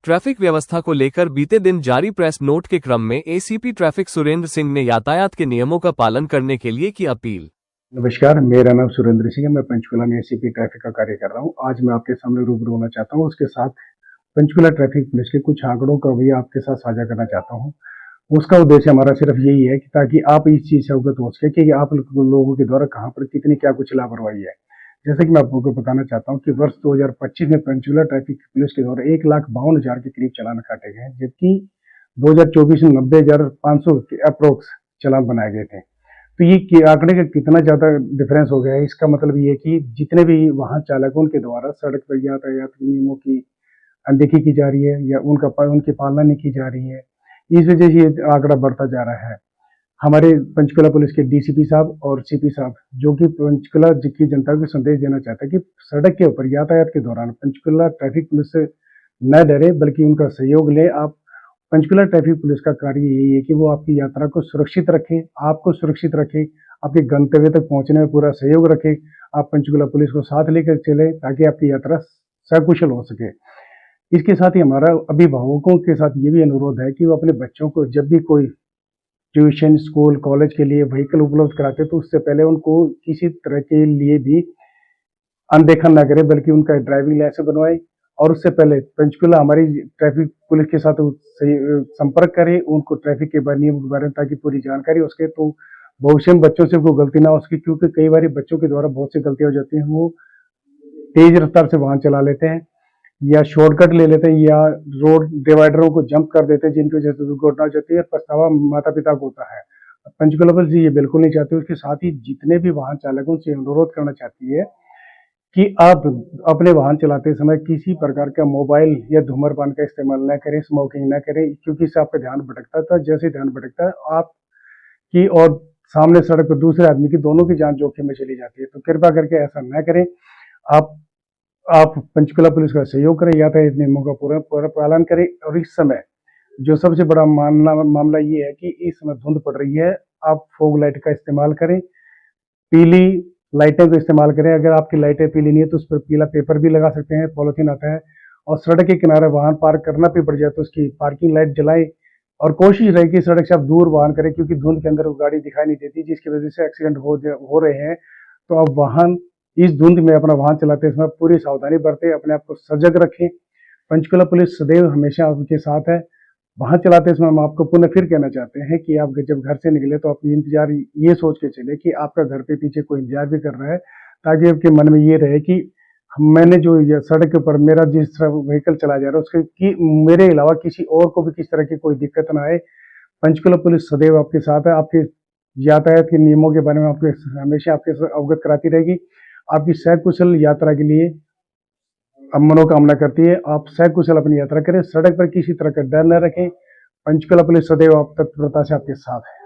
Traffic व्यवस्था को लेकर बीते दिन जारी प्रेस नोट के क्रम में एसीपी ट्रैफिक सुरेंद्र सिंह ने यातायात के नियमों का पालन करने के लिए की अपील। नमस्कार, मेरा नाम सुरेंद्र सिंह है। मैं पंचकुला में एसीपी ट्रैफिक का कार्य कर रहा हूं। आज मैं आपके सामने रूबरू होना चाहता हूं। उसके साथ पंचकुला ट्रैफिक पुलिस के कुछ आंकड़ों का भी आपके साथ साझा करना चाहता हूं। उसका उद्देश्य हमारा सिर्फ यही है कि ताकि आप इस चीज से अवगत हो सके कि आप लोगों के द्वारा कहां पर कितनी क्या कुछ लापरवाही है। जैसे कि मैं आपको बताना चाहता हूं कि वर्ष 2025 में पंचकुला ट्रैफिक पुलिस के द्वारा 1,52,000 के करीब चालान काटे गए, जबकि 2024 में 90,500 के अप्रोक्स चालान बनाए गए थे। तो ये आंकड़े का कितना ज्यादा डिफरेंस हो गया है, इसका मतलब ये कि जितने भी वाहन चालकों के द्वारा सड़क पर यातायात के नियमों की अनदेखी की जा रही है या उनकी पालना नहीं की जा रही है, इस वजह से ये आंकड़ा बढ़ता जा रहा है। हमारे पंचकुला पुलिस के डीसीपी साहब और सीपी साहब, जो कि पंचकुला की जनता को संदेश देना चाहता है कि सड़क के ऊपर यातायात के दौरान पंचकुला ट्रैफिक पुलिस से न डरे, बल्कि उनका सहयोग ले। आप पंचकुला ट्रैफिक पुलिस का कार्य यही है कि वो आपकी यात्रा को सुरक्षित रखे, आपको सुरक्षित रखे, आपके गंतव्य तक पहुंचने में पूरा सहयोग रखे। आप पंचकुला पुलिस को साथ लेकर चले ताकि आपकी यात्रा सकुशल हो सके। इसके साथ ही हमारा अभिभावकों के साथ ये भी अनुरोध है कि वो अपने बच्चों को जब भी कोई ट्यूशन, स्कूल, कॉलेज के लिए व्हीकल उपलब्ध कराते हैं तो उससे पहले उनको किसी तरह के लिए भी अनदेखा न करे, बल्कि उनका ड्राइविंग लाइसेंस बनवाए और उससे पहले पंचकुला हमारी ट्रैफिक पुलिस के साथ संपर्क करें, उनको ट्रैफिक के नियम के बारे में ताकि पूरी जानकारी हो सके, तो भविष्य में बच्चों से कोई गलती ना हो सके। क्योंकि कई बार बच्चों के द्वारा बहुत सी गलतियां हो जाती हैं। वो तेज रफ्तार से वाहन चला लेते हैं या शॉर्टकट ले लेते हैं या रोड डिवाइडरों को जंप कर देते हैं, जिनकी वजह से दुर्घटना हो जाती है। पछतावा माता पिता को होता है। पंचकुला पुलिस ये बिल्कुल नहीं चाहती। उसके साथ ही जितने भी वाहन चालकों से अनुरोध करना चाहती है कि आप अपने वाहन चलाते समय किसी प्रकार का मोबाइल या धूम्रपान का इस्तेमाल न करें, स्मोकिंग न करें, क्योंकि इससे आपका ध्यान भटकता था। जैसे ध्यान भटकता है आपकी और सामने सड़क पर दूसरे आदमी की, दोनों की जान जोखिम में चली जाती है। तो कृपया करके ऐसा न करें। आप पंचकुला पुलिस का सहयोग करें, यातायात नियमों का पूरा पालन करें। और इस समय जो सबसे बड़ा मामला ये है कि इस समय धुंध पड़ रही है। आप फॉग लाइट का इस्तेमाल करें, पीली लाइटें का इस्तेमाल करें। अगर आपकी लाइटें पीली नहीं है तो उस पर पीला पेपर भी लगा सकते हैं, पॉलिथीन आता है। और सड़क के किनारे वाहन पार्क करना भी पड़ जाए तो उसकी पार्किंग लाइट जलाएं। और कोशिश रहे कि सड़क से आप दूर वाहन करें, क्योंकि धुंध के अंदर गाड़ी दिखाई नहीं देती, जिसकी वजह से एक्सीडेंट हो रहे हैं। तो आप वाहन इस धुंध में अपना वाहन चलाते समय पूरी सावधानी बरतें, अपने आप को सजग रखें। पंचकुला पुलिस सदैव हमेशा आपके साथ है। वाहन चलाते समय हम आपको पुनः फिर कहना चाहते हैं कि आप जब घर से निकले तो आप इंतजार ये सोच के चले कि आपका घर पे पीछे कोई इंतजार भी कर रहा है, ताकि आपके मन में ये रहे कि मैंने जो ये सड़क के ऊपर मेरा जिस तरह व्हीकल चला जा रहा है उसके कि मेरे अलावा किसी और को भी किस तरह की कोई दिक्कत ना आए। पंचकुला पुलिस सदैव आपके साथ है। आपके यातायात के नियमों के बारे में आपके हमेशा आपके अवगत कराती रहेगी। आपकी सकुशल यात्रा के लिए मनोकामना करती है। आप सकुशल अपनी यात्रा करें, सड़क पर किसी तरह का डर न रखें। पंचकुला पुलिस सदैव आप तत्परता से आपके साथ है।